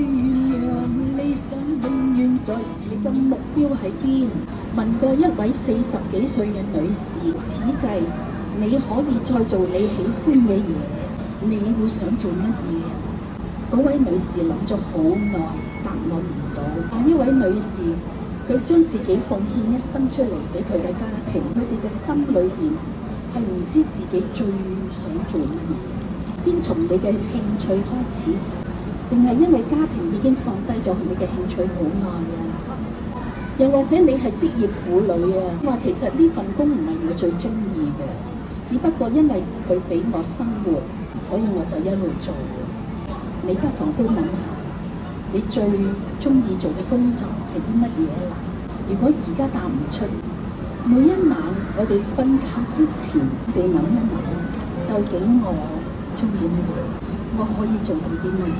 讓理想永遠在此，你嘅目標喺邊？問過一位40幾歲嘅女士，此際你可以再做你喜歡嘅嘢，你會想做乜嘢？嗰位女士諗咗好耐，答我唔到。但一位女士，佢將自己奉獻一生出嚟俾佢嘅家庭，佢哋嘅心裏邊係唔知自己最想做乜嘢。先從你嘅興趣開始，定係因為家庭已經放低咗你嘅興趣好耐啊？又或者你係職業婦女啊？話其實呢份工唔係我最中意嘅，只不過因為佢俾我生活，所以我就一路做。你不妨都諗下，你最中意做嘅工作係啲乜嘢啦？如果而家答唔出，每一晚我哋瞓覺之前，你諗一諗，究竟我中意乜嘢？我可以做到啲乜嘢？